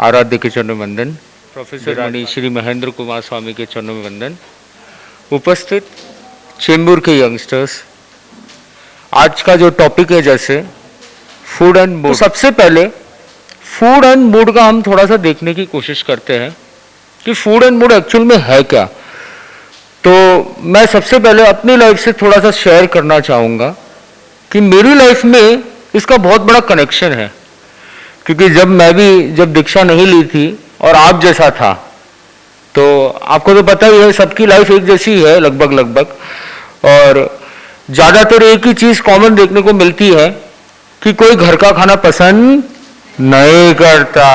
आराध्य के चरणों में वंदन, प्रोफेसर मणि श्री महेंद्र कुमार स्वामी के चरणों में वंदन, उपस्थित चेंबूर के यंगस्टर्स। आज का जो टॉपिक है जैसे फूड एंड मूड, तो सबसे पहले फूड एंड मूड का हम थोड़ा सा देखने की कोशिश करते हैं कि फूड एंड मूड एक्चुअल में है क्या। तो मैं सबसे पहले अपनी लाइफ से थोड़ा सा शेयर करना चाहूँगा कि मेरी लाइफ में इसका बहुत बड़ा कनेक्शन है, क्योंकि जब दीक्षा नहीं ली थी और आप जैसा था, तो आपको तो पता ही है सबकी लाइफ एक जैसी है लगभग, और ज़्यादातर एक ही चीज़ कॉमन देखने को मिलती है कि कोई घर का खाना पसंद नहीं करता।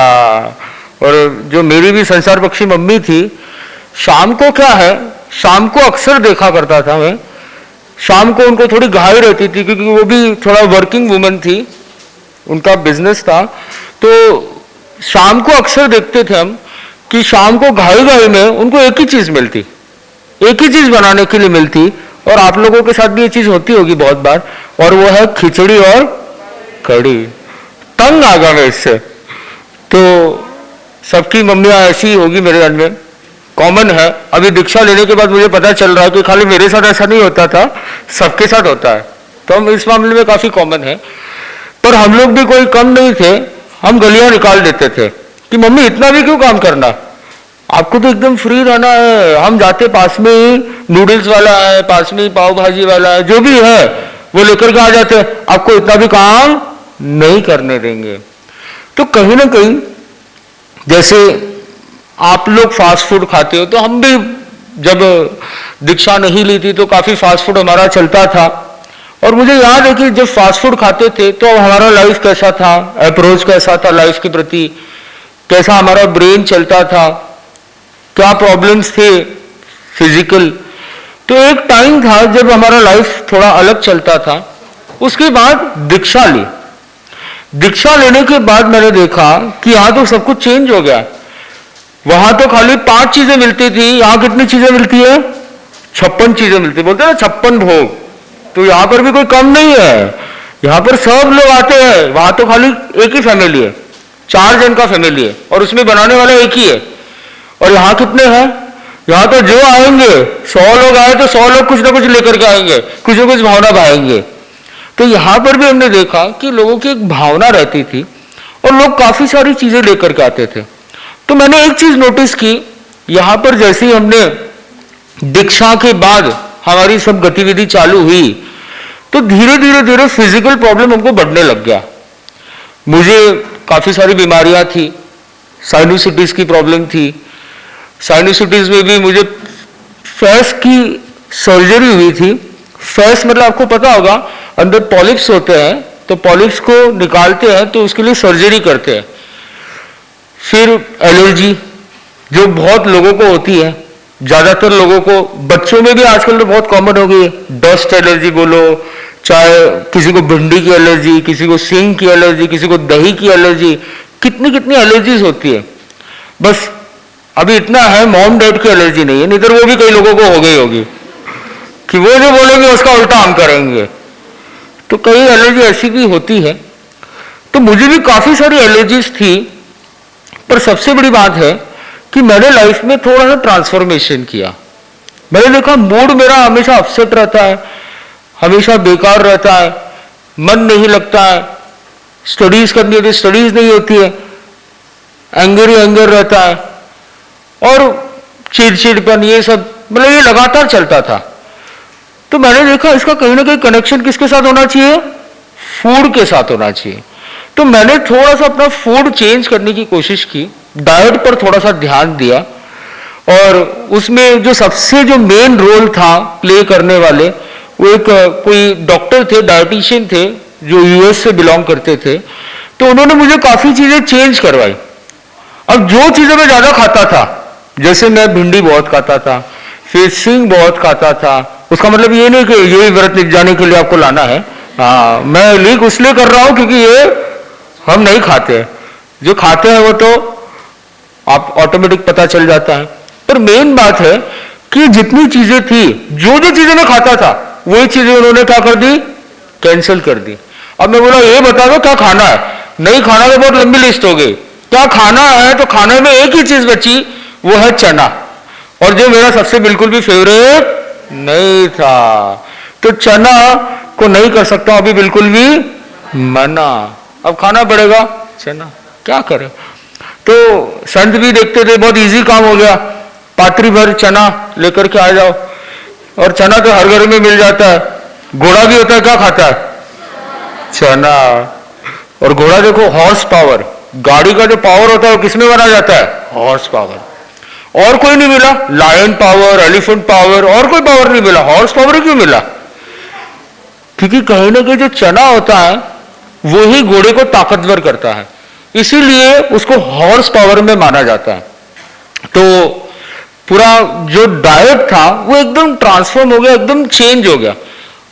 और जो मेरी भी संसार पक्षी मम्मी थी, शाम को क्या है, शाम को अक्सर देखा करता था मैं, शाम को उनको थोड़ी घाई रहती थी क्योंकि वो भी थोड़ा वर्किंग वुमन थी, उनका बिजनेस था। तो शाम को अक्सर देखते थे हम कि शाम को घाई में उनको एक ही चीज़ मिलती, एक ही चीज़ बनाने के लिए मिलती, और आप लोगों के साथ भी ये चीज़ होती होगी बहुत बार, और वो है खिचड़ी और कढ़ी। तंग आ गया मैं इससे। तो सबकी मम्मियाँ ऐसी होगी मेरे घर में, कॉमन है। अभी दीक्षा लेने के बाद मुझे पता चल रहा है कि खाली मेरे साथ ऐसा नहीं होता था, सबके साथ होता है। तो हम इस मामले में काफ़ी कॉमन है। पर हम लोग भी कोई कम नहीं थे, हम गलियां निकाल देते थे कि मम्मी इतना भी क्यों काम करना, आपको तो एकदम फ्री रहना है। हम जाते, पास में ही नूडल्स वाला है, पास में ही पाव भाजी वाला है, जो भी है वो लेकर के आ जाते, आपको इतना भी काम नहीं करने देंगे। तो कहीं ना कहीं जैसे आप लोग फास्ट फूड खाते हो, तो हम भी जब दीक्षा नहीं ली थी तो काफ़ी फास्ट फूड हमारा चलता था। और मुझे याद है कि जब फास्ट फूड खाते थे तो हमारा लाइफ कैसा था, अप्रोच कैसा था लाइफ के प्रति, कैसा हमारा ब्रेन चलता था, क्या प्रॉब्लम्स थे फिजिकल। तो एक टाइम था जब हमारा लाइफ थोड़ा अलग चलता था। उसके बाद दीक्षा ली, दीक्षा लेने के बाद मैंने देखा कि यहाँ तो सब कुछ चेंज हो गया। वहां तो खाली 5 चीजें मिलती थी, यहाँ कितनी चीजें मिलती है, 56 चीजें मिलती, बोलते हैं ना 56 भोग। तो यहाँ पर भी कोई कम नहीं है, यहाँ पर सब लोग आते हैं। वहां तो खाली एक ही फैमिली है, 4 जन का फैमिली है, और उसमें बनाने वाला एक ही है। और यहाँ कितने हैं, यहाँ तो जो आएंगे 100 लोग आए तो 100 लोग कुछ ना कुछ लेकर के आएंगे, कुछ ना कुछ भावना भाएंगे। तो यहाँ पर भी हमने देखा कि लोगों की एक भावना रहती थी और लोग काफी सारी चीजें लेकर के आते थे। तो मैंने एक चीज नोटिस की, यहाँ पर जैसे ही हमने दीक्षा के बाद हमारी सब गतिविधि चालू हुई, तो धीरे धीरे फिजिकल प्रॉब्लम हमको बढ़ने लग गया। मुझे काफी सारी बीमारियां थी, साइनोसाइटिस की प्रॉब्लम थी। साइनोसाइटिस में भी मुझे फेस की सर्जरी हुई थी। फेस मतलब आपको पता होगा, अंदर पॉलिप्स होते हैं, तो पॉलिप्स को निकालते हैं तो उसके लिए सर्जरी करते हैं। फिर एलर्जी जो बहुत लोगों को होती है, ज्यादातर लोगों को, बच्चों में भी आजकल तो बहुत कॉमन हो गई है, डस्ट एलर्जी बोलो, चाहे किसी को भिंडी की एलर्जी, किसी को सींग की एलर्जी, किसी को दही की एलर्जी, कितनी कितनी एलर्जीज होती है। बस अभी इतना है मॉम डैड की एलर्जी नहीं है, नहीं तो वो भी कई लोगों को हो गई होगी कि वो जो बोलेंगे उसका उल्टा हम करेंगे। तो कई एलर्जी ऐसी भी होती है। तो मुझे भी काफी सारी एलर्जीज थी, पर सबसे बड़ी बात है कि मैंने लाइफ में थोड़ा सा ट्रांसफॉर्मेशन किया। मैंने देखा मूड मेरा हमेशा अपसेट रहता है, हमेशा बेकार रहता है, मन नहीं लगता है, स्टडीज करनी होती है स्टडीज नहीं होती है, एंगर ही एंगर रहता है, और चिड़चिड़पन, ये सब मतलब ये लगातार चलता था। तो मैंने देखा इसका कहीं ना कहीं कनेक्शन किसके साथ होना चाहिए, फूड के साथ होना चाहिए। तो मैंने थोड़ा सा अपना फूड चेंज करने की कोशिश की, डाइट पर थोड़ा सा ध्यान दिया, और उसमें जो सबसे जो मेन रोल था प्ले करने वाले, वो एक कोई डॉक्टर थे, डाइटिशियन थे, जो यूएस से बिलोंग करते थे। तो उन्होंने मुझे काफी चीजें चेंज करवाई। अब जो चीजें मैं ज्यादा खाता था, जैसे मैं भिंडी बहुत खाता था, फिर सींग बहुत खाता था, उसका मतलब ये नहीं कि यही व्रत निक जाने के लिए आपको लाना है। हाँ, मैं लीक इसलिए कर रहा हूं क्योंकि ये हम नहीं खाते, जो खाते हैं वो तो आप ऑटोमेटिक पता चल जाता है। पर मेन बात है कि जितनी चीजें थी, जो जो चीजें मैं खाता था, वही चीजें उन्होंने क्या कर दी, कैंसिल कर दी। अब मैं बोला ये बता दो क्या खाना है, नहीं खाना तो बहुत लंबी लिस्ट हो गई। क्या खाना है, तो खाने में एक ही चीज बची, वो है चना, और जो मेरा सबसे बिल्कुल भी फेवरेट नहीं था। तो चना को नहीं कर सकता अभी बिल्कुल भी मना, अब खाना पड़ेगा चना, क्या करें। तो संत भी देखते थे, बहुत इजी काम हो गया, पात्री भर चना लेकर के आ जाओ, और चना तो हर घर में मिल जाता है। घोड़ा भी होता है, क्या खाता है, चना। और घोड़ा देखो, हॉर्स पावर, गाड़ी का जो पावर होता है वो किसमें बना जाता है, हॉर्स पावर। और कोई नहीं मिला, लायन पावर, एलिफेंट पावर, और कोई पावर नहीं मिला, हॉर्स पावर क्यों मिला, क्योंकि कहीं ना कहीं जो चना होता है वो ही घोड़े को ताकतवर करता है, इसीलिए उसको हॉर्स पावर में माना जाता है। तो पूरा जो डाइट था वो एकदम ट्रांसफॉर्म हो गया, एकदम चेंज हो गया।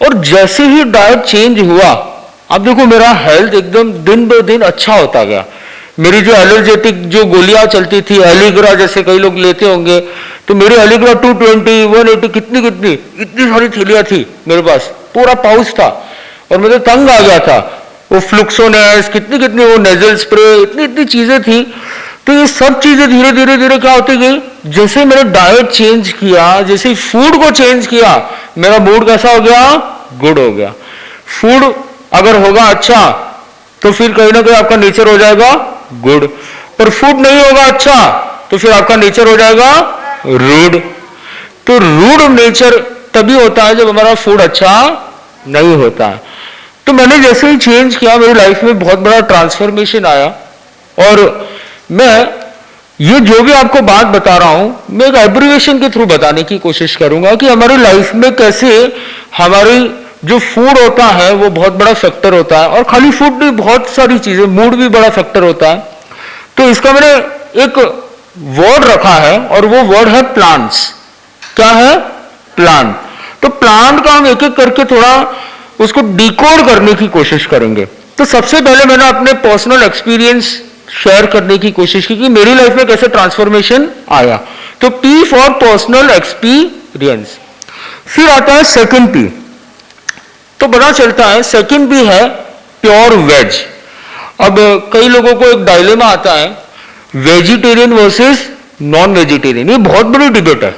और जैसे ही डाइट चेंज हुआ, अब देखो मेरा हेल्थ एकदम दिन ब दिन अच्छा होता गया। मेरी जो एलर्जेटिक जो गोलियां चलती थी, एलिग्रा जैसे कई लोग लेते होंगे, तो मेरी एलिग्रा 220, 180 कितनी कितनी इतनी सारी थैलियां थी मेरे पास, पूरा पाउच था, और मैं तो तंग आ गया था। वो फ्लुक्सोनेस कितनी कितनी, वो नेजल स्प्रे, इतनी इतनी चीजें थी। तो ये सब चीजें धीरे धीरे धीरे क्या होती गई, जैसे मैंने डाइट चेंज किया, जैसे फूड को चेंज किया, मेरा मूड कैसा हो गया, गुड हो गया। फूड अगर होगा अच्छा तो फिर कहीं ना कहीं आपका नेचर हो जाएगा गुड, पर फूड नहीं होगा अच्छा तो फिर आपका नेचर हो जाएगा रूड। तो रूड नेचर तभी होता है जब हमारा फूड अच्छा नहीं होता है। तो मैंने जैसे ही चेंज किया, मेरी लाइफ में बहुत बड़ा ट्रांसफॉर्मेशन आया। और मैं ये जो भी आपको बात बता रहा हूं, मैं एक एब्रिविएशन के थ्रू बताने की कोशिश करूंगा कि हमारी लाइफ में कैसे हमारी जो फूड होता है वो बहुत बड़ा फैक्टर होता है, और खाली फूड भी, बहुत सारी चीजें, मूड भी बड़ा फैक्टर होता है। तो इसका मैंने एक वर्ड रखा है, और वो वर्ड है प्लांट्स। क्या है, प्लांट। तो प्लांट का हम एक एक करके थोड़ा उसको डिकोड करने की कोशिश करेंगे। तो सबसे पहले मैंने अपने पर्सनल एक्सपीरियंस शेयर करने की कोशिश की कि मेरी लाइफ में कैसे ट्रांसफॉर्मेशन आया। तो पी फॉर पर्सनल एक्सपीरियंस। फिर आता है सेकंड पी। तो पता चलता है सेकंड पी है प्योर वेज। अब कई लोगों को एक डायलेमा आता है, वेजिटेरियन वर्सेस नॉन वेजिटेरियन। ये बहुत बड़ी डिबेट है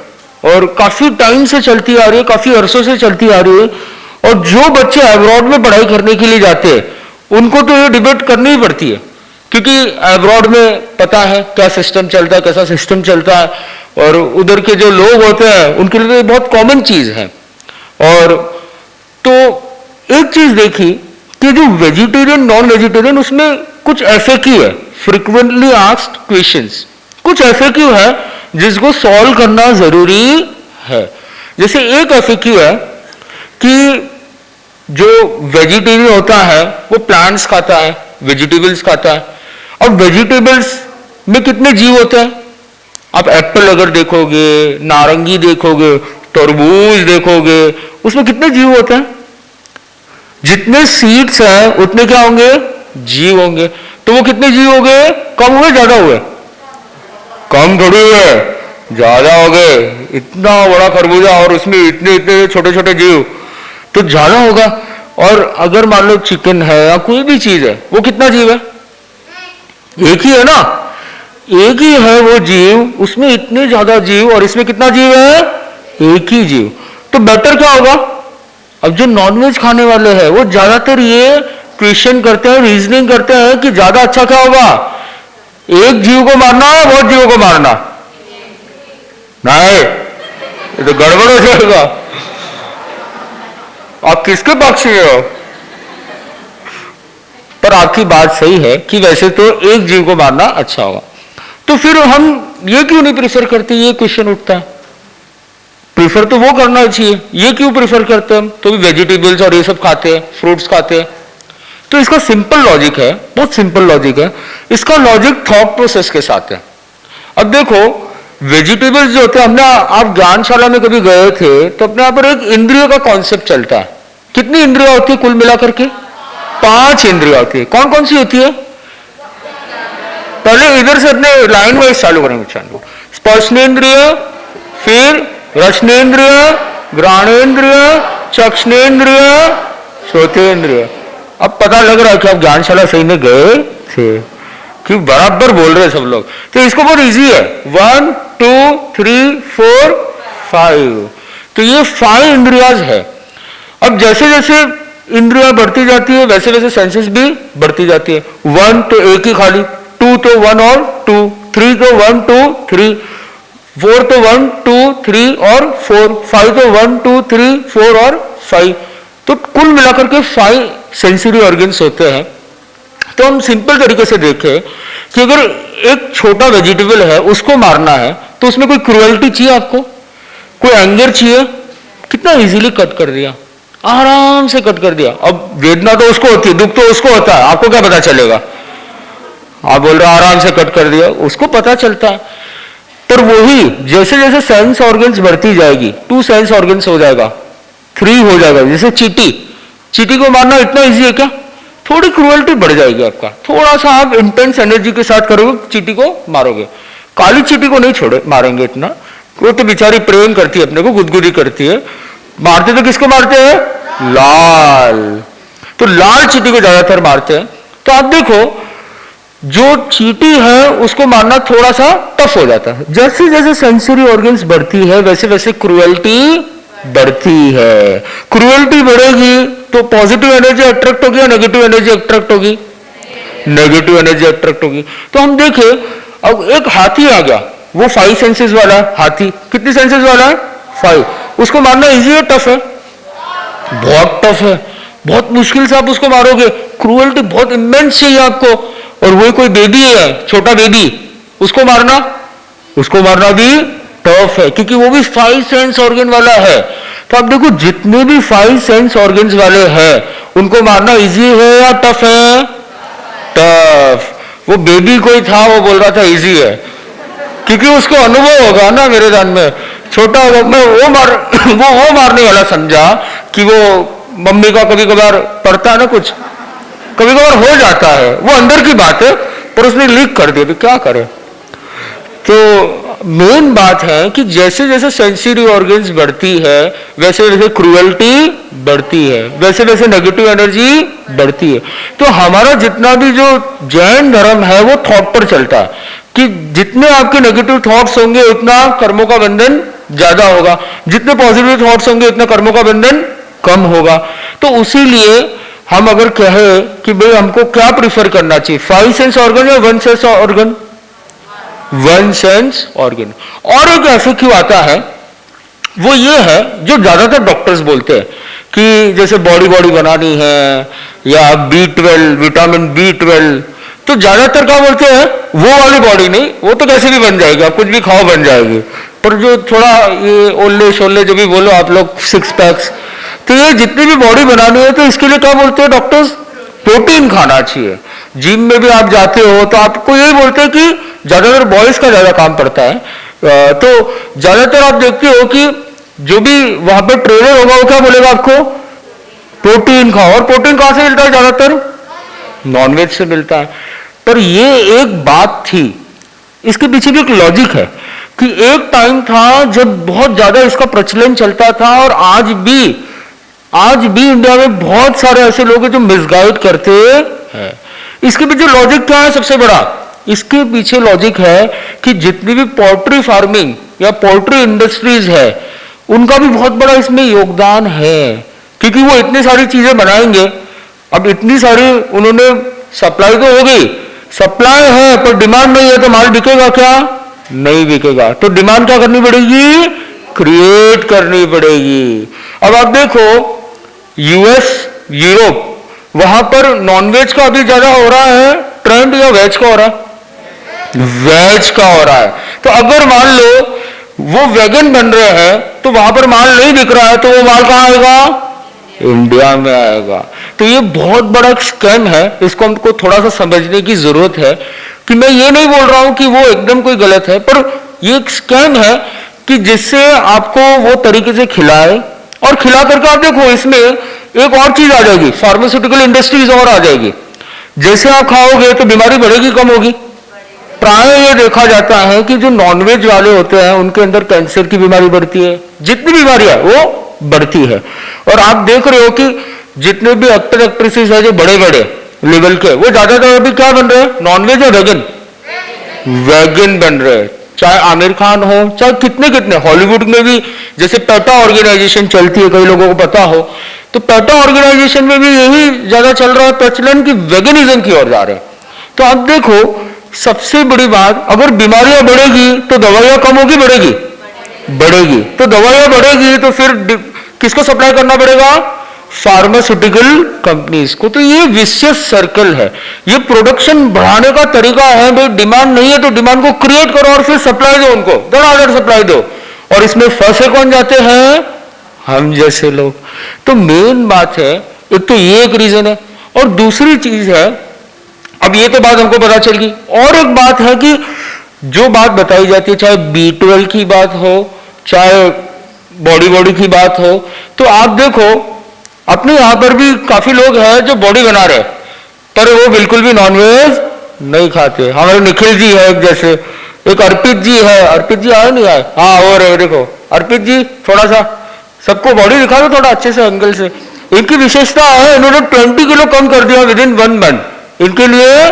और काफी टाइम से चलती आ रही है, काफी अरसों से चलती आ रही है। और जो बच्चे अब्रॉड में पढ़ाई करने के लिए जाते हैं उनको तो ये डिबेट करनी ही पड़ती है, क्योंकि अब्रॉड में पता है क्या सिस्टम चलता है, कैसा सिस्टम चलता है, और उधर के जो लोग होते हैं उनके लिए तो बहुत कॉमन चीज है। और तो एक चीज देखी कि जो वेजिटेरियन नॉन वेजिटेरियन, उसमें कुछ एफएक्यू है, फ्रिक्वेंटली आस्क्ड क्वेश्चंस, कुछ एफएक्यू है जिसको सॉल्व करना जरूरी है। जैसे एक एफएक्यू है कि जो वेजिटेरियन होता है वो प्लांट्स खाता है, वेजिटेबल्स खाता है। अब वेजिटेबल्स में कितने जीव होते हैं, आप एप्पल अगर देखोगे, नारंगी देखोगे, तरबूज देखोगे, उसमें कितने जीव होते हैं, जितने सीड्स हैं उतने क्या होंगे, जीव होंगे। तो वो कितने जीव हो गए, कम हुए ज्यादा हुए, कम थोड़ी हुए, ज्यादा हो गए। इतना बड़ा खरबूजा और उसमें इतने इतने छोटे छोटे जीव, तो ज्यादा होगा। और अगर मान लो चिकन है या कोई भी चीज है, वो कितना जीव है, एक ही है ना, एक ही है वो जीव, उसमें इतने ज्यादा जीव और इसमें कितना जीव है, एक ही जीव। तो बेटर क्या होगा। अब जो नॉनवेज खाने वाले हैं वो ज्यादातर ये क्वेश्चन करते हैं, रीजनिंग करते हैं कि ज्यादा अच्छा क्या होगा, एक जीव को मारना है बहुत जीवों को मारना, नहीं ये तो गड़बड़ हो जाएगा। आप किसके पक्ष में हो, पर आपकी बात सही है कि वैसे तो एक जीव को मारना अच्छा होगा। तो फिर हम ये क्यों नहीं प्रेफर करते, ये क्वेश्चन उठता है। प्रेफर तो वो करना चाहिए, ये क्यों प्रेफर करते हैं हम, तो भी वेजिटेबल्स और ये सब खाते हैं, फ्रूट्स खाते हैं। तो इसका सिंपल लॉजिक है, बहुत सिंपल लॉजिक है। इसका लॉजिक थॉट प्रोसेस के साथ है। अब देखो वेजिटेबल्स जो होते हैं, हमने, आप ज्ञानशाला में कभी गए थे तो अपने यहाँ पर एक इंद्रियों का कॉन्सेप्ट चलता है। कितनी इंद्रिया होती है कुल मिलाकर के, 5 इंद्रिया होती है। कौन कौन सी होती है, पहले इधर से अपने लाइन वाइज चालू करेंगे। चालू स्पर्शनेन्द्रिय, फिर रसनेन्द्रिय, घ्राणेन्द्रिय, चक्षणेन्द्रिय, श्रोतेन्द्रिय। अब पता लग रहा है कि आप ज्ञानशाला सही में गए थे। कि बराबर बोल रहे हैं सब लोग। तो इसको बहुत इजी है, 1 2 3 4 5। तो ये 5 इंद्रियाज है। अब जैसे जैसे इंद्रिया बढ़ती जाती है वैसे वैसे सेंसेस भी बढ़ती जाती है। 1 तो एक ही खाली, 2 तो 1 और 2, 3 तो 1 2 3, 4 तो 1 2 3 और 4, 5 तो 1 2 3 4 और 5। तो कुल मिलाकर के 5 सेंसरी ऑर्गन्स होते हैं। तो हम सिंपल तरीके से देखें कि अगर एक छोटा वेजिटेबल है उसको मारना है तो उसमें कोई क्रुएल्टी चाहिए आपको, कोई एंगर चाहिए, कितना इजीली कट कर दिया, आराम से कट कर दिया। अब वेदना तो उसको होती है, दुख तो उसको होता है, आपको क्या पता चलेगा? आप बोल रहे आराम से कट कर दिया, उसको पता चलता है। पर वही जैसे जैसे सेंस ऑर्गन्स बढ़ती जाएगी, 2 सेंस ऑर्गन्स हो जाएगा, 3 हो जाएगा। जैसे चींटी को मारना इतना इजी है क्या? थोड़ी क्रुएल्टी बढ़ जाएगी आपका, थोड़ा सा आप इंटेंस एनर्जी के साथ करोगे, चींटी को मारोगे। काली चींटी को नहीं छोड़े मारेंगे इतना, वो तो बेचारी प्रेम करती है, अपने को गुदगुदी करती है। मारते तो किसको मारते हैं? लाल। तो लाल चींटी को ज्यादातर मारते हैं। तो आप देखो जो चींटी है उसको मारना थोड़ा सा टफ हो जाता है। जैसे जैसे सेंसरी ऑर्गन्स बढ़ती है वैसे वैसे क्रुएल्टी बढ़ती है। क्रुएल्टी बढ़ेगी तो पॉजिटिव एनर्जी अट्रैक्ट होगी या नेगेटिव एनर्जी अट्रैक्ट होगी? नेगेटिव एनर्जी अट्रैक्ट होगी। तो हम देखें अब एक हाथी आ गया, वो 5 सेंसेस वाला हाथी। कितनी सेंसेस वाला है? 5। उसको मारना इजी है टफ है? बहुत टफ है, बहुत मुश्किल से आप उसको मारोगे। क्रुएल्टी बहुत इमेंस चाहिए आपको। और वही कोई बेबी है, छोटा बेबी, उसको मारना भी टफ है, क्योंकि वो भी 5 सेंस ऑर्गन वाला है। तो आप देखो जितने भी 5 सेंस ऑर्गन्स वाले हैं उनको मारना इजी है या टफ है? टफ। वो बेबी कोई था वो बोल रहा था इजी है, क्योंकि उसको अनुभव होगा ना। मेरे ध्यान में छोटा होगा, मैं वो मारने वाला समझा कि वो मम्मी का कभी कभार पड़ता है ना, कुछ कभी कभार हो जाता है, वो अंदर की बात है, पर उसने लीक कर दिया, तो क्या करे। तो मेन बात है कि जैसे जैसे सेंसरी ऑर्गन्स बढ़ती है वैसे वैसे क्रुएल्टी बढ़ती है, वैसे वैसे नेगेटिव एनर्जी बढ़ती है। तो हमारा जितना भी जो जैन धर्म है वो थॉट पर चलता है कि जितने आपके नेगेटिव थॉट्स होंगे उतना कर्मों का बंधन ज्यादा होगा, जितने पॉजिटिव थॉट्स होंगे उतना कर्मों का बंधन कम होगा। तो उसी लिए हम अगर कहें कि भाई हमको क्या प्रिफर करना चाहिए, 5 सेंस ऑर्गन या 1 सेंस ऑर्गन? 1 sense organ. और एक ऐसे क्यों आता है, वो ये है जो ज्यादातर डॉक्टर्स बोलते हैं कि जैसे बॉडी बनानी है या B12, विटामिन B12, तो ज्यादातर क्या बोलते हैं वो वाली बॉडी नहीं, वो तो कैसे भी बन जाएगी, आप कुछ भी खाओ बन जाएगी। पर जो थोड़ा ये ओल्ले शोल्ले जो भी बोलो आप लोग, 6 पैक्स, तो ये जितनी भी बॉडी बनानी है तो इसके लिए क्या बोलते हैं डॉक्टर्स? प्रोटीन खाना चाहिए। जिम में भी आप जाते हो तो आपको यही बोलते हैं कि ज्यादातर बॉयज का ज्यादा काम पड़ता है। तो ज्यादातर आप देखते हो कि जो भी वहां पर ट्रेनर होगा वो क्या बोलेगा आपको? प्रोटीन खाओ। और प्रोटीन कहां से मिलता है? ज्यादातर नॉनवेज से मिलता है। पर ये एक बात थी, इसके पीछे भी एक लॉजिक है कि एक टाइम था जब बहुत ज्यादा इसका प्रचलन चलता था, और आज भी इंडिया में बहुत सारे ऐसे लोग हैं जो मिसगाइड करते हैं। इसके पीछे लॉजिक क्या है? सबसे बड़ा इसके पीछे लॉजिक है कि जितनी भी पोल्ट्री फार्मिंग या पोल्ट्री इंडस्ट्रीज है उनका भी बहुत बड़ा इसमें योगदान है, क्योंकि वो इतनी सारी चीजें बनाएंगे। अब इतनी सारी उन्होंने सप्लाई तो हो गई, सप्लाई है पर डिमांड नहीं है, तो माल बिकेगा क्या? नहीं बिकेगा। तो डिमांड क्या करनी पड़ेगी? क्रिएट करनी पड़ेगी। अब आप देखो यूएस, यूरोप, वहां पर नॉनवेज का अभी ज्यादा हो रहा है ट्रेंड या वेज का हो रहा है? वेज का हो रहा है। तो अगर मान लो वो वेगन बन रहे हैं तो वहां पर माल नहीं बिक रहा है, तो वो माल कहां आएगा? इंडिया में आएगा। तो ये बहुत बड़ा स्कैम है, इसको हमको थोड़ा सा समझने की जरूरत है। कि मैं ये नहीं बोल रहा हूं कि वो एकदम कोई गलत है, पर ये एक स्कैम है कि जिससे आपको वो तरीके से खिलाए, और खिला करके आप देखो इसमें एक और चीज आ जाएगी, फार्मास्यूटिकल इंडस्ट्रीज और आ जाएगी। जैसे आप खाओगे तो बीमारी बढ़ेगी कम होगी? प्राय ये देखा जाता है कि जो नॉनवेज वाले होते हैं उनके अंदर कैंसर की बीमारी बढ़ती है, जितनी बीमारी है वो बढ़ती है। और आप देख रहे हो कि जितने भी एक्टर एक्ट्रेसेस है जो बड़े बड़े, लेवल के, वो ज्यादातर अभी क्या बन रहे हैं, नॉनवेज या वेगन, वेगन बन रहे हैं। चाहे आमिर खान हो, चाहे कितने कितने, हॉलीवुड में भी जैसे पेटा ऑर्गेनाइजेशन चलती है, कई लोगों को पता हो, तो पेटा ऑर्गेनाइजेशन में भी यही ज्यादा चल रहा है प्रचलन कि वेगनिज्म की ओर जा रहे हैं। तो आप देखो, सबसे बड़ी बात, अगर बीमारियां बढ़ेगी तो दवाइयां कम होगी, बढ़ेगी, बढ़ेगी, तो दवाइयां बढ़ेगी तो फिर किसको सप्लाई करना पड़ेगा, फार्मास्यूटिकल कंपनीज को। तो ये विशियस सर्कल है, ये प्रोडक्शन बढ़ाने का तरीका है। भाई डिमांड नहीं है तो डिमांड को क्रिएट करो और फिर सप्लाई दो, उनको धड़ाधड़ सप्लाई दो, और इसमें फंसे कौन जाते हैं, हम जैसे लोग। तो मेन बात है, एक तो ये एक रीजन है, और दूसरी चीज है, अब ये तो बात हमको पता चल गई, और एक बात है कि जो बात बताई जाती है, चाहे B12 की बात हो, चाहे बॉडी की बात हो, तो आप देखो अपने यहां पर भी काफी लोग हैं जो बॉडी बना रहे, पर वो बिल्कुल भी नॉनवेज नहीं खाते। हमारे निखिल जी है एक, जैसे एक अर्पित जी है, अर्पित जी आए नहीं आए, हाँ हो रहे, देखो अर्पित जी, थोड़ा सा सबको बॉडी दिखा दो थोड़ा अच्छे से एंगल से। इनकी विशेषता है, इन्होंने 20 किलो कम कर दिया विद इन 1 मंथ, इनके लिए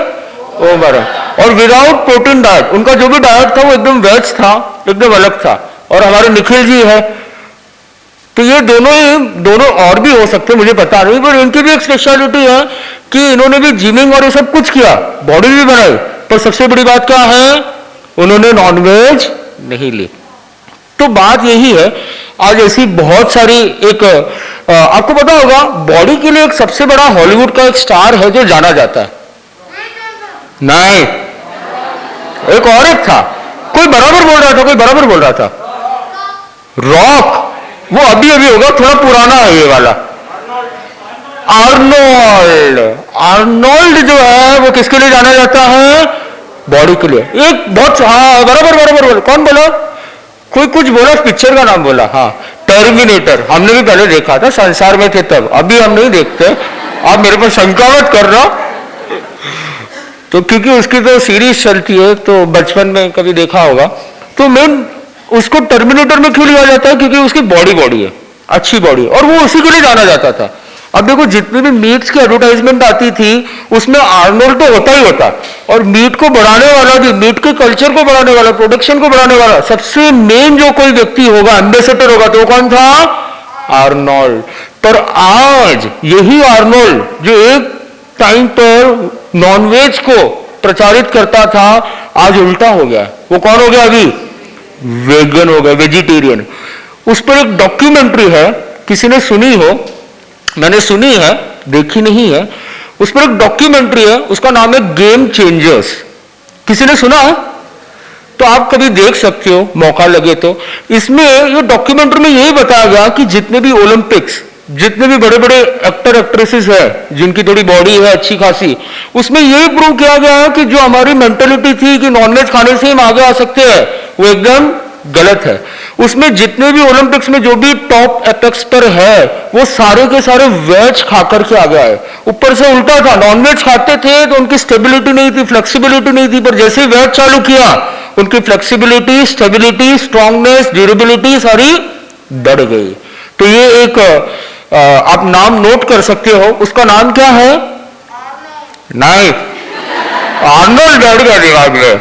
वो बड़ा, और विदाउट प्रोटीन डाइट। उनका जो भी डाइट था वो एकदम वेज था, एकदम अलग था। और हमारे निखिल जी है, तो ये दोनों और भी हो सकते हैं, मुझे पता नहीं, पर इनकी भी एक स्पेशलिटी है कि इन्होंने भी जिमिंग और ये सब कुछ किया, बॉडी भी बनाई, पर सबसे बड़ी बात क्या है, उन्होंने नॉनवेज नहीं ली। तो बात यही है, आज ऐसी बहुत सारी एक आपको पता होगा, बॉडी के लिए एक सबसे बड़ा हॉलीवुड का एक स्टार है जो जाना जाता है, नहीं, एक और एक था, कोई बराबर बोल रहा था, कोई बराबर बोल रहा था, रॉक, वो अभी अभी होगा, थोड़ा पुराना है ये वाला, आर्नोल्ड। आर्नोल्ड जो है वो किसके लिए जाना जाता है, बॉडी के लिए। एक बहुत, हाँ बराबर बराबर बोला, कौन बोला, कोई कुछ बोला, पिक्चर का नाम बोला, हाँ टर्मिनेटर, हमने भी पहले देखा था, संसार में थे तब, अभी हम नहीं देखते, आप मेरे पर शंका मत कर रहा, तो क्योंकि उसकी तो सीरीज चलती है, तो बचपन में कभी देखा होगा। तो मेन उसको टर्मिनेटर में क्यों लिया जाता है, क्योंकि उसकी बॉडी है, अच्छी बॉडी, और वो उसी के लिए जाना जाता था। अब देखो जितनी भी मीट्स की एडवर्टाइजमेंट आती थी उसमें आर्नोल्ड तो होता ही होता, और मीट को बढ़ाने वाला भी, मीट के कल्चर को बढ़ाने वाला, प्रोडक्शन को बढ़ाने वाला सबसे मेन जो कोई व्यक्ति होगा, एम्बेसडर होगा, तो वो कौन था, आर्नोल्ड। पर आज यही आर्नोल्ड जो एक टाइम पर नॉनवेज को प्रचारित करता था, आज उल्टा हो गया। वो कौन हो गया, अभी वेगन हो गया, वेजिटेरियन। उस पर एक डॉक्यूमेंट्री है, किसी ने सुनी हो, मैंने सुनी है, देखी नहीं है। उस पर एक डॉक्यूमेंट्री है, उसका नाम है गेम चेंजर्स। किसी ने सुना है तो आप कभी देख सकते हो, मौका लगे तो। इसमें ये डॉक्यूमेंट्री में यही बताया गया कि जितने भी ओलंपिक्स, जितने भी बड़े बड़े एक्टर एक्ट्रेसेस है जिनकी थोड़ी बॉडी है अच्छी खासी, उसमें यही प्रूव किया गया है कि जो हमारी मेंटेलिटी थी कि नॉनवेज खाने से हम आगे आ सकते हैं, वो एकदम गलत है। उसमें जितने भी ओलंपिक्स में जो भी टॉप एपेक्स पर है वो सारे के सारे वेज खाकर के आ गया है। ऊपर से उल्टा था, नॉनवेज खाते थे तो उनकी स्टेबिलिटी नहीं थी, फ्लेक्सिबिलिटी नहीं थी, पर जैसे ही वेज चालू किया उनकी फ्लेक्सिबिलिटी, स्टेबिलिटी, स्ट्रांगनेस, ड्यूरेबिलिटी सारी बढ़ गई। तो ये एक आप नाम नोट कर सकते हो, उसका नाम क्या है, नहीं आर्नोल्ड बैठ गया दिमाग में,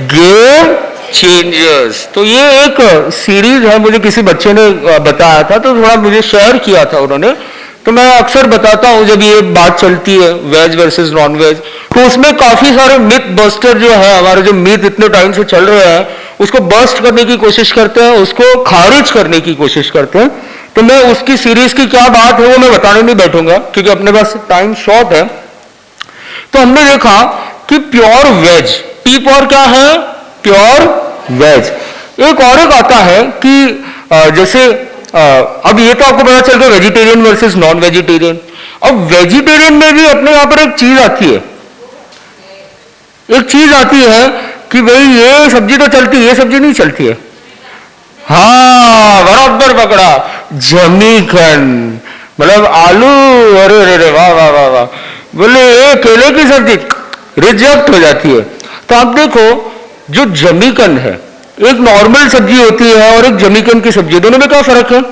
गेम चेंजर्स। तो ये एक सीरीज है, मुझे किसी बच्चे ने बताया था तो थोड़ा मुझे शेयर किया था उन्होंने, तो मैं अक्सर बताता हूं जब ये बात चलती है वेज वर्सेस नॉन वेज, तो उसमें काफी सारे मिथ बस्टर जो है, हमारे जो मिथ इतने टाइम से चल रहे हैं उसको बस्ट करने की कोशिश करते हैं, उसको खारिज करने की कोशिश करते हैं। तो मैं उसकी सीरीज की क्या बात है वो मैं बताने नहीं बैठूंगा क्योंकि अपने पास टाइम शॉर्ट है। तो हमने देखा कि प्योर वेज, पी फॉर क्या है, प्योर वेज। एक और एक आता है कि जैसे अब ये तो आपको पता चल गया वेजिटेरियन वर्सेस नॉन वेजिटेरियन। अब वेजिटेरियन में भी अपने यहां पर एक चीज आती है, एक चीज आती है कि भाई ये सब्जी तो चलती है, ये सब्जी नहीं चलती है। हाँ बराबर पकड़ा, जमीकन, मतलब आलू, अरे अरे वाह वाह वाह वाह, बोले ये केले की सब्जी रिजेक्ट हो जाती है। तो आप देखो जो जमीकन है, एक नॉर्मल सब्जी होती है और एक जमीकन की सब्जी, दोनों में क्या फर्क है।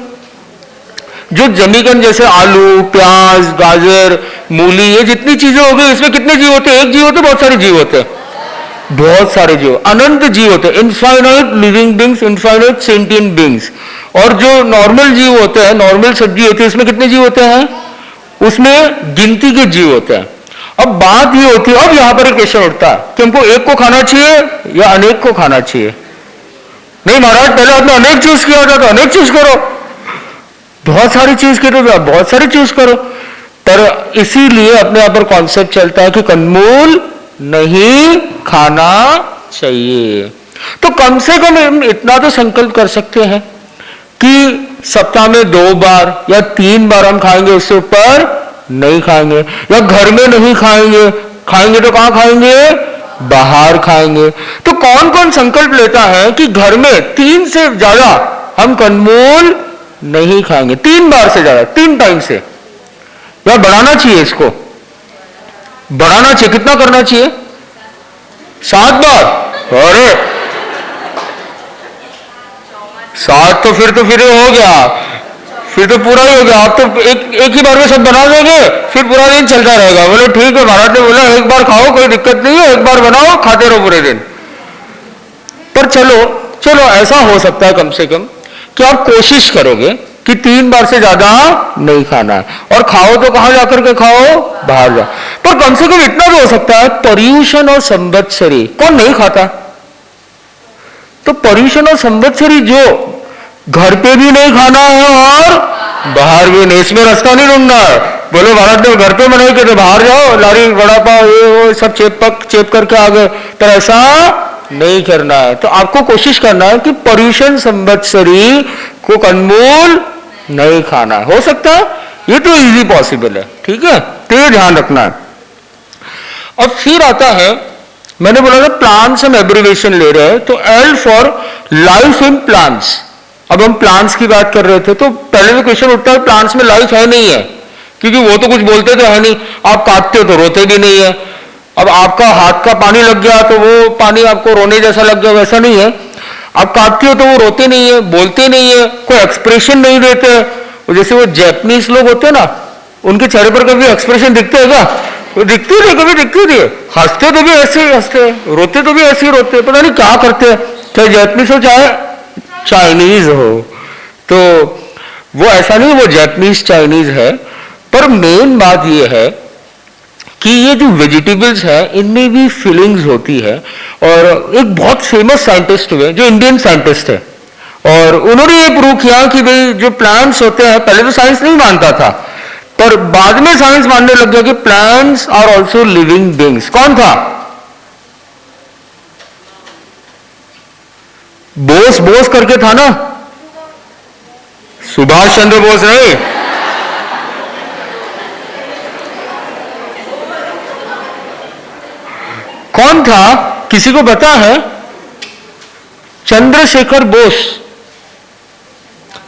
जो जमीकन जैसे आलू, प्याज, गाजर, मूली, ये जितनी चीजें हो गई, इसमें कितने जीव होते हैं? एक जीव होते, बहुत सारे जीव होते हैं, बहुत सारे जीव, अनंत जीव होते हैं, infinite living beings, infinite sentient beings. और जो नॉर्मल जीव होते हैं, नॉर्मल सब्जी होती है, उसमें कितने जीव होते हैं? उसमें गिनती के जीव होते हैं। अब बात ये होती है, अब यहां पर एक क्वेश्चन उठता है कि हमको एक को खाना चाहिए या अनेक को खाना चाहिए? नहीं महाराज, पहले आपने अनेक चूज किया था, तो अनेक चूज करो। बहुत सारी चीज की तो बहुत सारी चूज करो। पर इसीलिए अपने यहां पर कॉन्सेप्ट चलता है कि कंदमूल नहीं खाना चाहिए। तो कम से कम हम इतना तो संकल्प कर सकते हैं कि सप्ताह में 2 बार या 3 बार हम खाएंगे, उससे ऊपर नहीं खाएंगे। या घर में नहीं खाएंगे, खाएंगे तो कहां खाएंगे? बाहर खाएंगे। तो कौन कौन संकल्प लेता है कि घर में 3 से ज्यादा हम कंदमूल नहीं खाएंगे? 3 बार से ज्यादा, 3 टाइम से। या बढ़ाना चाहिए, इसको बढ़ाना चाहिए। कितना करना चाहिए? 7 बार। अरे 7 तो फिर हो गया, फिर तो पूरा ही हो गया। आप तो एक ही बार में सब बना दोगे, फिर पूरा दिन चलता रहेगा। बोले ठीक है, महाराज ने बोला एक बार खाओ, कोई दिक्कत नहीं है, एक बार बनाओ, खाते रहो पूरे दिन। पर चलो ऐसा हो सकता है कम से कम कि आप कोशिश करोगे कि 3 बार से ज्यादा नहीं खाना है। और खाओ तो कहां जाकर के खाओ? बाहर जाओ। पर कम से कम इतना भी हो सकता है, पर्यूषण और संवत्सरी कौन नहीं खाता? तो पर्यूषण और संवत्सरी जो घर पे भी नहीं खाना है और बाहर भी नहीं, इसमें रास्ता नहीं ढूंढना है। बोलो भारत ने घर पे बनाई के तो बाहर जाओ, लारी वड़ा पाव ये वो सब चेप करके आ गए, तो ऐसा नहीं करना है। तो आपको कोशिश करना है कि पर्यूषण संवत्सरी को कंदमूल नहीं खाना है। हो सकता है, ये तो इजी पॉसिबल है, ठीक है, तो ये ध्यान रखना है। अब फिर आता है, मैंने बोला था प्लांट्स हम एब्रिविएशन ले रहे हैं, तो L for life in plants. अब हम प्लांट्स की बात कर रहे थे, तो पहले तो क्वेश्चन उठता है प्लांट्स में लाइफ है नहीं है, क्योंकि वो तो कुछ बोलते तो है नहीं। आप काटते हो तो रोते भी नहीं है। अब आपका हाथ का पानी लग गया तो वो पानी आपको रोने जैसा लग गया, वैसा नहीं है। आप काटते हो तो वो रोते नहीं है, बोलते नहीं है, कोई एक्सप्रेशन नहीं देते। जैसे वो जैपनीज लोग होते हैं ना, उनके चेहरे पर कभी एक्सप्रेशन दिखते है क्या? वो दिखते नहीं, कभी दिखते नहीं। हंसते तो भी ऐसे ही हंसते, रोते तो भी ऐसे ही रोते, पता नहीं क्या करते, चाहे जैपनीज हो चाहे चाइनीज हो। तो वो ऐसा नहीं वो जैपनीज चाइनीज है। पर मेन बात ये है कि ये जो वेजिटेबल्स है इनमें भी फीलिंग्स होती है। और एक बहुत फेमस साइंटिस्ट हुए जो इंडियन साइंटिस्ट है, और उन्होंने ये प्रूव किया कि भाई जो प्लांट्स होते हैं, पहले तो साइंस नहीं मानता था, पर बाद में साइंस मानने लग गया कि plants are also living beings. कौन था? बोस करके था ना, सुभाष चंद्र बोस नहीं। कौन था? किसी को पता है? चंद्रशेखर बोस।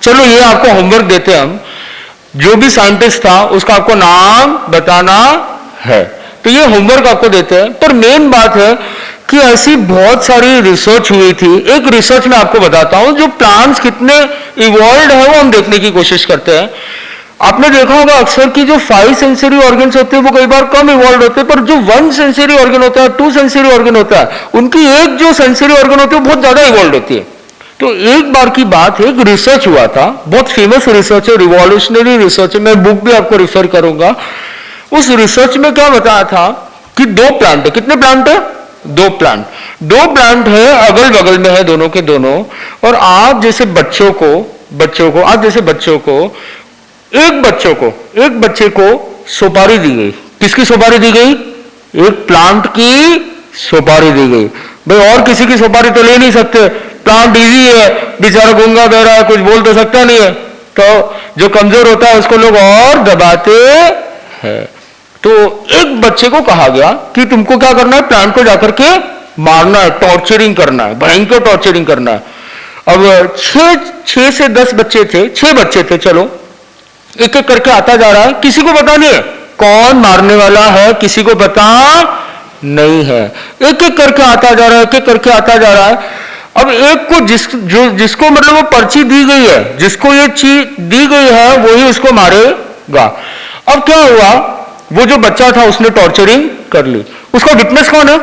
चलो ये आपको होमवर्क देते हैं हम, जो भी साइंटिस्ट था उसका आपको नाम बताना है, तो ये होमवर्क आपको देते हैं। पर मेन बात है कि ऐसी बहुत सारी रिसर्च हुई थी। एक रिसर्च में आपको बताता हूं, जो प्लांट्स कितने इवॉल्व है वो हम देखने की कोशिश करते हैं। आपने देखा होगा अक्सर कि जो 5 सेंसरी ऑर्गन्स होते हैं वो कई बार कम इवॉल्व होते हैं, पर जो 1 सेंसरी ऑर्गन होता है, 2 सेंसरी ऑर्गन होता है, उनकी एक जो सेंसरी ऑर्गन होती है वो बहुत ज्यादा इवॉल्व होती है। तो एक बार की बात है, एक रिसर्च हुआ था, बहुत फेमस रिसर्च है, रिवॉल्यूशनरी रिसर्च है, मैं बुक भी आपको रिफर करूंगा। उस रिसर्च में क्या बताया था कि 2 प्लांट है। कितने प्लांट है? 2 प्लांट। 2 प्लांट है, अगल बगल में है दोनों के दोनों। और आप जैसे बच्चों को एक बच्चे को सुपारी दी गई। किसकी सुपारी दी गई? एक प्लांट की सुपारी दी गई। भाई और किसी की सुपारी तो ले नहीं सकते, प्लांट इजी है, बेचारा गूंगा बहरा है, कुछ बोल तो सकता नहीं है, तो जो कमजोर होता है उसको लोग और दबाते हैं। तो एक बच्चे को कहा गया कि तुमको क्या करना है, प्लांट को जाकर के मारना है, टॉर्चरिंग करना है, भयंकर टॉर्चरिंग करना है। अब 6 से 10 बच्चे थे, 6 बच्चे थे, चलो एक एक करके आता जा रहा है, किसी को पता नहीं है कौन मारने वाला है, किसी को पता नहीं है। एक एक करके आता जा रहा है, एक एक करके आता जा रहा है। अब एक को जिसको मतलब वो पर्ची दी गई है, जिसको ये चीज दी गई है, वही उसको मारेगा। अब क्या हुआ, वो जो बच्चा था उसने टॉर्चरिंग कर ली, उसका विटनेस कौन है?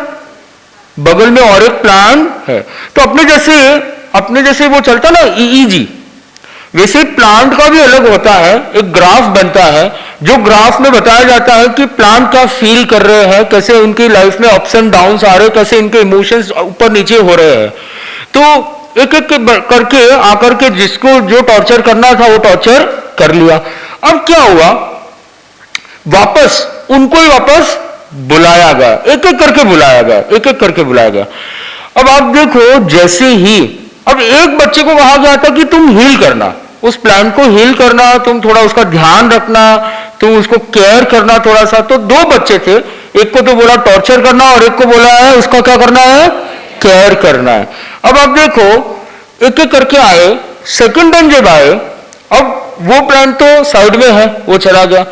बगल में और एक प्लांट है। तो अपने जैसे वो चलता ना ईईजी, वैसे प्लांट का भी अलग होता है, एक ग्राफ बनता है, जो ग्राफ में बताया जाता है कि प्लांट क्या फील कर रहे हैं, कैसे उनकी लाइफ में अप्स एंड डाउन्स आ रहे हैं, कैसे इनके इमोशंस ऊपर नीचे हो रहे हैं। तो एक एक करके आकर के जिसको जो टॉर्चर करना था वो टॉर्चर कर लिया। अब क्या हुआ, वापस उनको ही वापस बुलाया गया, एक एक करके बुलाया गया, एक एक करके बुलाया गया। अब आप देखो, जैसे ही अब एक बच्चे को कहा गया था कि तुम हील करना, उस प्लांट को हील करना, तुम थोड़ा उसका ध्यान रखना, तुम उसको केयर करना थोड़ा सा। तो दो बच्चे थे, एक को तो बोला टॉर्चर करना और एक को बोला है उसका क्या करना है, केयर करना है। अब आप देखो एक एक करके आए, सेकंड टाइम जब आए, अब वो प्लांट तो साइड में है, वो चला गया।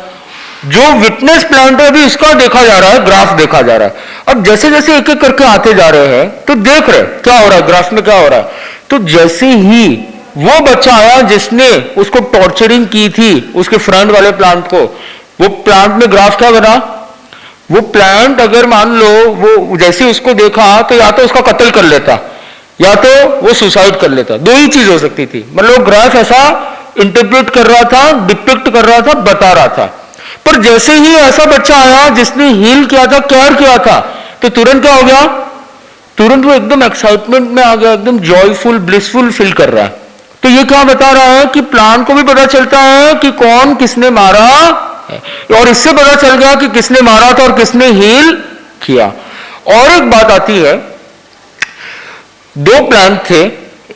जो विटनेस प्लांट है अभी इसका देखा जा रहा है, ग्राफ देखा जा रहा है। अब जैसे जैसे एक एक करके आते जा रहे हैं तो देख रहे क्या हो रहा है, ग्राफ में क्या हो रहा है। तो जैसे ही वो बच्चा आया जिसने उसको टॉर्चरिंग की थी उसके फ्रंट वाले प्लांट को, वो प्लांट में ग्राफ क्या बना, वो प्लांट अगर मान लो वो जैसे उसको देखा तो या तो उसका कत्ल कर लेता या तो वो सुसाइड कर लेता, दो ही चीज हो सकती थी। मतलब ग्राफ ऐसा इंटरप्रेट कर रहा था, डिपिक्ट कर रहा था, बता रहा था। पर जैसे ही ऐसा बच्चा आया जिसने हील किया था, केयर किया था, तो तुरंत क्या हो गया, तुरंत वो एकदम एक्साइटमेंट में आ गया, एकदम जॉयफुल ब्लिसफुल फील कर रहा है। तो ये क्या बता रहा है कि प्लांट को भी पता चलता है कि कौन किसने मारा है, और इससे पता चल गया कि किसने मारा था और किसने हील किया। और एक बात आती है, दो प्लांट थे,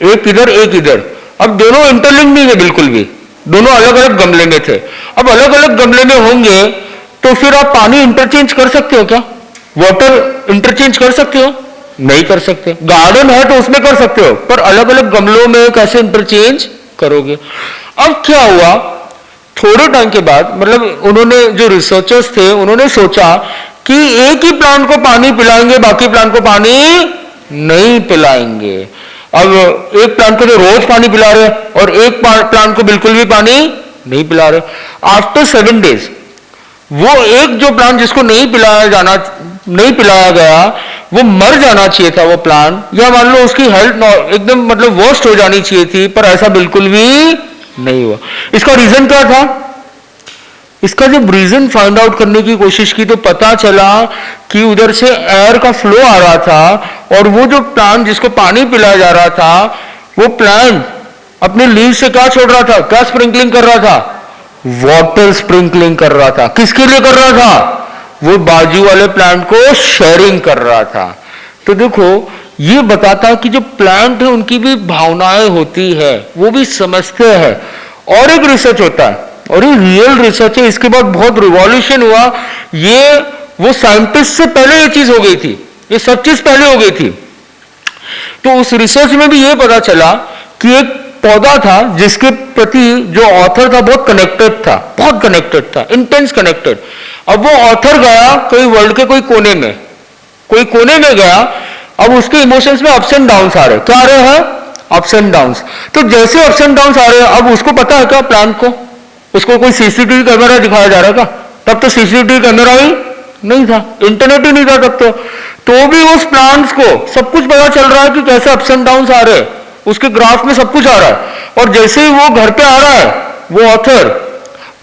एक इधर एक इधर, अब दोनों इंटरलिंक नहीं है बिल्कुल भी, दोनों अलग अलग गमले में थे। अब अलग अलग गमले में होंगे तो फिर आप पानी इंटरचेंज कर सकते हो क्या, वाटर इंटरचेंज कर सकते हो? नहीं कर सकते। गार्डन है तो उसमें कर सकते हो, पर अलग अलग गमलों में कैसे इंटरचेंज करोगे। अब क्या हुआ, थोड़े टाइम के बाद, मतलब उन्होंने जो रिसर्चर्स थे उन्होंने सोचा कि एक ही प्लांट को पानी पिलाएंगे, बाकी प्लांट को पानी नहीं पिलाएंगे। अब एक प्लांट को तो रोज पानी पिला रहे और एक प्लांट को बिल्कुल भी पानी नहीं पिला रहे। आफ्टर 7 days वो एक जो प्लांट जिसको नहीं पिलाया गया वो मर जाना चाहिए था वो प्लांट, या मान लो उसकी हेल्थ एकदम मतलब वर्स्ट हो जानी चाहिए थी, पर ऐसा बिल्कुल भी नहीं हुआ। इसका रीजन क्या था? इसका जब रीजन फाइंड आउट करने की कोशिश की तो पता चला कि उधर से एयर का फ्लो आ रहा था और वो जो प्लांट जिसको पानी पिलाया जा रहा था वो प्लांट अपने लीव से क्या छोड़ रहा था, क्या स्प्रिंकलिंग कर रहा था? वाटर स्प्रिंकलिंग कर रहा था। किसके लिए कर रहा था? वो बाजू वाले प्लांट को शेयरिंग कर रहा था। तो देखो ये बताता है कि जो प्लांट है उनकी भी भावनाएं होती है, वो भी समझते हैं। और एक रिसर्च होता है और ये रियल रिसर्च है, इसके बाद बहुत रिवॉल्यूशन हुआ। ये वो साइंटिस्ट से पहले ये चीज हो गई थी, ये सब चीज पहले हो गई थी। तो उस रिसर्च में भी ये पता चला कि एक पौधा था जिसके प्रति जो ऑथर था बहुत कनेक्टेड था, बहुत कनेक्टेड था, इंटेंस कनेक्टेड। अब वो ऑथर गया कोई वर्ल्ड के कोई कोने में गया, अब उसके इमोशंस में अप्स एंड डाउन्स आ रहे, क्या आ रहे हैं? Ups and downs. तो जैसे अप्स एंड डाउन्स आ रहे हैं, अब उसको पता है क्या प्लांट को, उसको कोई सीसीटीवी कैमरा दिखाया जा रहा था? तब तो सीसीटीवी कैमरा ही नहीं था, इंटरनेट ही नहीं था तब तो भी उस प्लांट्स को सब कुछ पता चल रहा है कि कैसे अप्स एंड डाउन्स आ रहे हैं, उसके ग्राफ में सब कुछ आ रहा है। और जैसे ही वो घर पे आ रहा है वो ऑथर,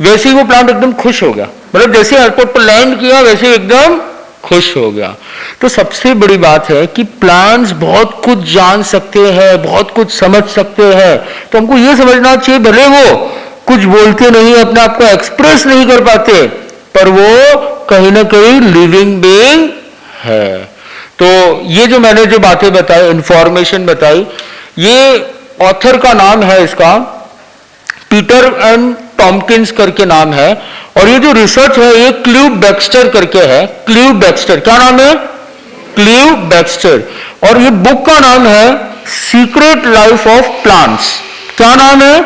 वैसे ही वो प्लांट एकदम खुश हो गया, मतलब जैसे एयरपोर्ट पर लैंड किया वैसे ही एकदम खुश हो गया। तो सबसे बड़ी बात है कि प्लांट्स बहुत कुछ जान सकते हैं, बहुत कुछ समझ सकते हैं। तो हमको ये समझना चाहिए, भले वो कुछ बोलते नहीं, अपने आप को एक्सप्रेस नहीं कर पाते, पर वो कहीं ना कहीं लिविंग बीइंग है। तो ये जो मैंने जो बातें बताई, इंफॉर्मेशन बताई, ये ऑथर का नाम है इसका पीटर एंड टॉमकिंस करके नाम है। और ये जो रिसर्च है ये क्लीव बैक्स्टर करके है। क्लीव बैक्स्टर, क्या नाम है? Cleave Baxter. और ये बुक का नाम है सीक्रेट लाइफ ऑफ प्लांट्स। क्या नाम है?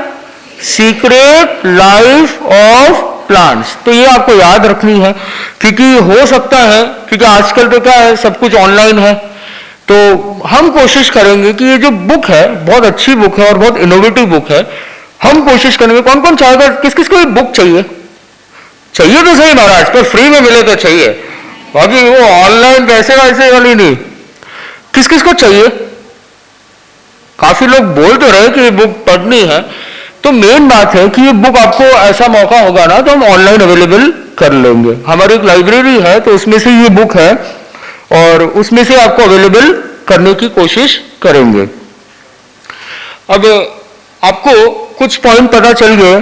Secret life of plants. तो ये आपको याद रखनी है, क्योंकि हो सकता है, क्योंकि आजकल तो क्या है, सब कुछ ऑनलाइन है, तो हम कोशिश करेंगे कि ये जो बुक है बहुत अच्छी बुक है और बहुत इनोवेटिव बुक है। हम कोशिश करेंगे, कौन कौन चाहेगा, किस किस को ये बुक चाहिए? चाहिए तो सही महाराज, पर फ्री में मिले तो चाहिए, बाकी वो ऑनलाइन पैसे वैसे वाली नहीं। किस किस को चाहिए? काफी लोग बोल तो रहे कि ये बुक पढ़नी है, तो मेन बात है कि ये बुक आपको ऐसा मौका होगा ना तो हम ऑनलाइन अवेलेबल कर लेंगे। हमारी एक लाइब्रेरी है तो उसमें से ये बुक है और उसमें से आपको अवेलेबल करने की कोशिश करेंगे। अब आपको कुछ पॉइंट पता चल गए।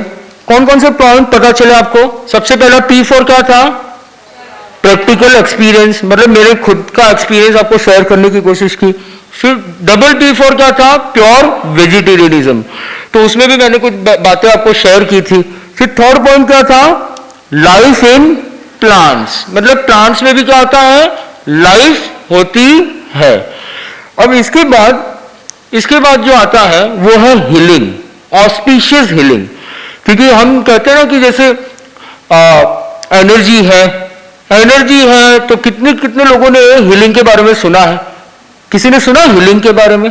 कौन कौन से पॉइंट पता चले आपको? सबसे पहला P4 क्या था? प्रैक्टिकल एक्सपीरियंस, मतलब मेरे खुद का एक्सपीरियंस आपको शेयर करने की कोशिश की। फिर डबल P4 क्या था? प्योर वेजिटेरियनिज्म, तो उसमें भी मैंने कुछ बातें आपको शेयर की थी। फिर थर्ड पॉइंट क्या था? लाइफ इन प्लांट्स, मतलब प्लांट्स में भी क्या होता है? लाइफ होती है। अब इसके बाद जो आता है वो है हीलिंग, ऑस्पिशियस हीलिंग। क्योंकि हम कहते हैं ना कि जैसे एनर्जी है तो कितने कितने लोगों ने हीलिंग के बारे में सुना है? किसी ने सुना हीलिंग के बारे में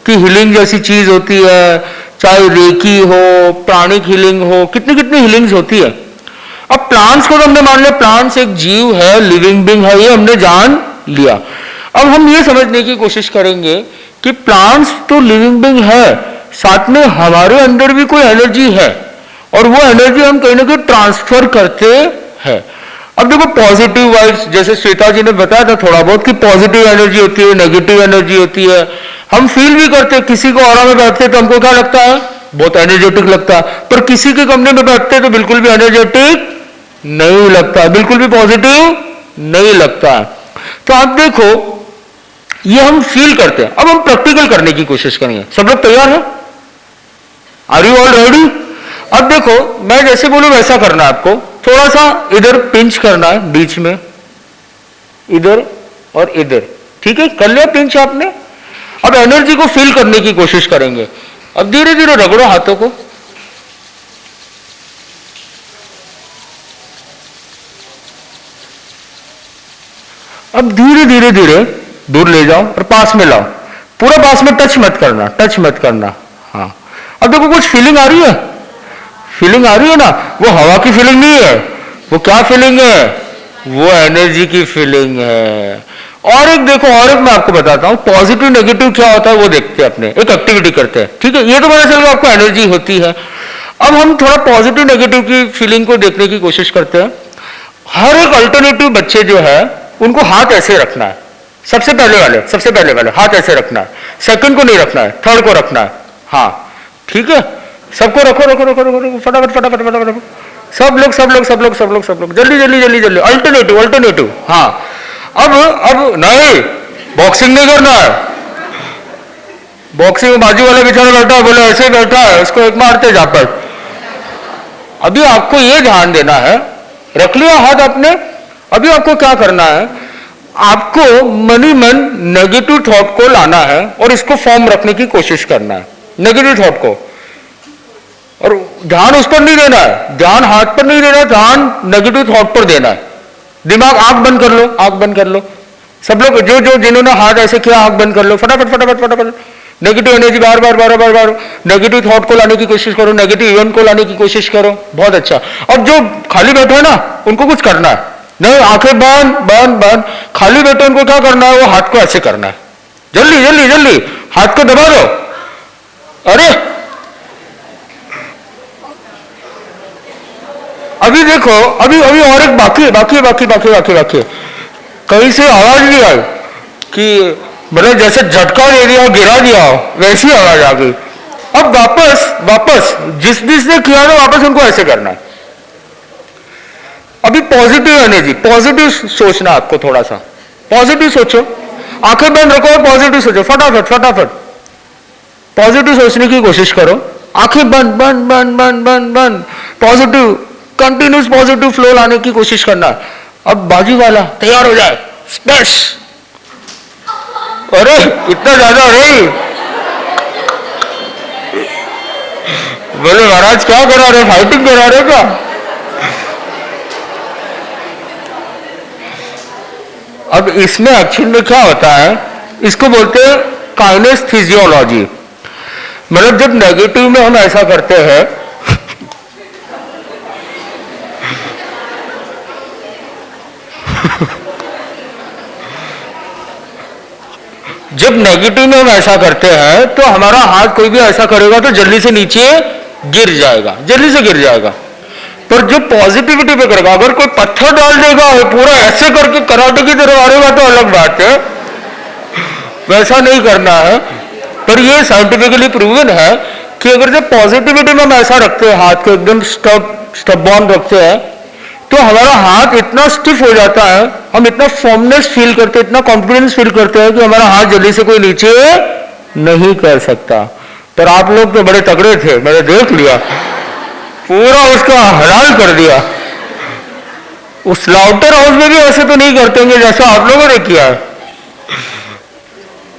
कि हीलिंग जैसी चीज होती है, चाहे रेकी हो, प्राणिक हीलिंग हो, कितनी कितनी हीलिंग्स होती है। अब प्लांट्स को तो हमने मान लिया, प्लांट्स एक जीव है, लिविंग बीइंग है, ये हमने जान लिया। अब हम ये समझने की कोशिश करेंगे कि प्लांट्स तो लिविंग बीइंग है, साथ में हमारे अंदर भी कोई एनर्जी है और वो एनर्जी हम कहीं ना कहीं ट्रांसफर करते हैं। अब देखो पॉजिटिव वाइब्स, जैसे श्वेता जी ने बताया था थोड़ा बहुत कि पॉजिटिव एनर्जी होती है, नेगेटिव एनर्जी होती है। हम फील भी करते हैं, किसी को ऑरा में बैठते हैं तो हमको क्या लगता है? बहुत एनर्जेटिक लगता है, पर किसी के कमरे में बैठते हैं तो बिल्कुल भी एनर्जेटिक नहीं लगता, बिल्कुल भी पॉजिटिव नहीं लगता। तो आप देखो ये हम फील करते हैं। अब हम प्रैक्टिकल करने की कोशिश करेंगे। सब लोग तैयार हैं? Are you all ready? अब देखो मैं जैसे बोलूं वैसा करना है आपको। थोड़ा सा इधर पिंच करना है, बीच में इधर और इधर, ठीक है? कर लिया पिंच आपने? अब एनर्जी को फील करने की कोशिश करेंगे। अब धीरे धीरे रगड़ो हाथों को। अब धीरे धीरे धीरे दूर ले जाओ और पास में लाओ। पूरा पास में टच मत करना। हाँ, अब देखो कुछ फीलिंग आ रही है? फीलिंग आ रही है ना? वो हवा की फीलिंग नहीं है, वो क्या फीलिंग है? वो एनर्जी की फीलिंग है। और एक देखो, और एक मैं आपको बताता हूं, पॉजिटिव नेगेटिव क्या होता है वो देखते हैं, अपने एक एक्टिविटी करते हैं, ठीक है? ये तो पता चल गया आपको एनर्जी होती है। अब हम थोड़ा पॉजिटिव नेगेटिव की फीलिंग को देखने की कोशिश करते हैं। हर एक अल्टरनेटिव बच्चे जो है उनको हाथ ऐसे रखना है। सबसे पहले वाले हाथ ऐसे रखना है, सेकंड को नहीं रखना है, थर्ड को रखना है। हाँ ठीक है, सबको रखो फटाफट सब लोग जल्दी अल्टरनेटिव। हाँ अब नहीं, बॉक्सिंग नहीं करना है। बॉक्सिंग में बाजू वाला बेचारा बैठा है, बोले ऐसे ही बैठा है, उसको एक मारते जा पर। अभी आपको ये ध्यान देना है, रख लिया हाथ आपने। अभी आपको क्या करना है, आपको मनी मन नेगेटिव थॉट को लाना है और इसको फॉर्म रखने की कोशिश करना है, नेगेटिव थॉट को। और ध्यान उस पर नहीं देना है, ध्यान हाथ पर नहीं देना है, ध्यान नेगेटिव थॉट पर देना है। दिमाग, आंख बंद कर लो सब लोग, जो जिन्होंने हाथ ऐसे किया आंख बंद कर लो, फटाफट। नेगेटिव एनर्जी बार बार नेगेटिव थॉट को लाने की कोशिश करो, नेगेटिव इवेंट को लाने की कोशिश करो। बहुत अच्छा। अब जो खाली बैठे हैं ना, उनको कुछ करना है नहीं, आंखें बंद। खाली बैठे उनको क्या करना है, वो हाथ को ऐसे करना है, जल्दी हाथ को दबा दो। अरे अभी देखो, अभी और एक बाकी। कहीं से आवाज नहीं आई कि मतलब जैसे झटका दे दिया, गिरा दिया, वैसी आवाज आ गई। अब वापस जिसने किया ना, वापस उनको ऐसे करना है। अभी पॉजिटिव एनर्जी, पॉजिटिव सोचना आपको, थोड़ा सा पॉजिटिव सोचो, आंखें बंद रखो और पॉजिटिव सोचो, फटाफट पॉजिटिव सोचने की कोशिश करो। आंखें बंद, पॉजिटिव, कंटिन्यूस पॉजिटिव फ्लो लाने की कोशिश करना। अब बाजू वाला तैयार हो जाए, स्मैश। अरे इतना ज्यादा नहीं, बोले महाराज क्या करा रहे, फाइटिंग करा रहे क्या? अब इसमें एक्चुअल में क्या होता है, इसको बोलते हैं काइनेस्थीसियोलॉजी। मतलब जब नेगेटिव में हम ऐसा करते हैं जब नेगेटिव में हम ऐसा करते हैं तो हमारा हाथ कोई भी ऐसा करेगा तो जल्दी से नीचे गिर जाएगा, जल्दी से गिर जाएगा। पर जो पॉजिटिविटी पे करेगा, अगर कोई पत्थर डाल देगा पूरा ऐसे करके कराटे की तरह मारेगा तो अलग बात है, वैसा नहीं करना है। पर ये साइंटिफिकली प्रूवन है कि अगर जब पॉजिटिविटी में हम ऐसा रखते हैं, हाथ को एकदम स्टबॉर्न रखते हैं, तो हमारा हाथ इतना स्टिफ हो जाता है, हम इतना फॉर्मनेस फील करते हैं, इतना कॉन्फिडेंस फील करते हैं कि हमारा हाथ जल्दी से कोई नीचे नहीं कर सकता। पर आप लोग तो बड़े तगड़े थे, मैंने देख लिया, पूरा उसका हलाल कर दिया। उस स्लाउटर हाउस में भी ऐसे तो नहीं करते होंगे जैसा आप लोगों ने किया है।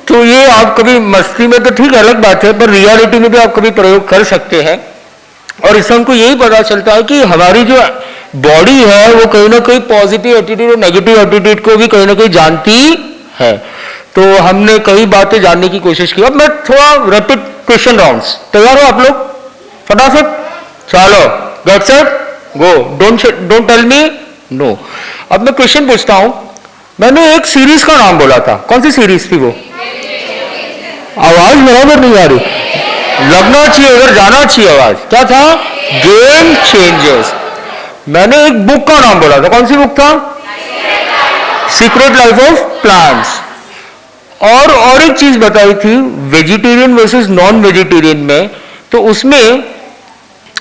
तो ये आप कभी मस्ती में तो ठीक अलग बात है, पर रियलिटी में भी आप कभी प्रयोग कर सकते हैं। और इससे हमको यही पता चलता है कि हमारी जो बॉडी है वो कहीं ना कहीं पॉजिटिव एटीट्यूड और नेगेटिव एटीट्यूड को भी कहीं ना कहीं जानती है। तो हमने कई बातें जानने की कोशिश की। अब मैं थोड़ा रैपिड क्वेश्चन राउंड्स, तैयार हो आप लोग? फटाफट चलो, get set go, don't tell me no. अब मैं क्वेश्चन पूछता हूं। मैंने एक सीरीज का नाम बोला था, कौन सी सीरीज थी वो? आवाज बराबर नहीं आ रही, लगना चाहिए, अगर जाना चाहिए आवाज। क्या था? Game changers. मैंने एक बुक का नाम बोला था, कौन सी बुक था? Secret life of plants. और एक चीज बताई थी, वेजिटेरियन वर्सेस नॉन वेजिटेरियन में। तो उसमें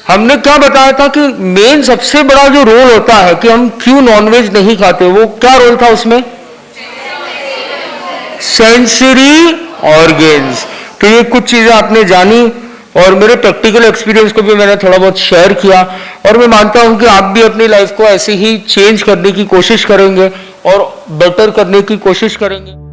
हमने क्या बताया था कि मेन सबसे बड़ा जो रोल होता है कि हम क्यों नॉनवेज नहीं खाते, वो क्या रोल था उसमें? Sensory organs. तो ये कुछ चीजें आपने जानी और मेरे प्रैक्टिकल एक्सपीरियंस को भी मैंने थोड़ा बहुत शेयर किया। और मैं मानता हूं कि आप भी अपनी लाइफ को ऐसे ही चेंज करने की कोशिश करेंगे और बेटर करने की कोशिश करेंगे।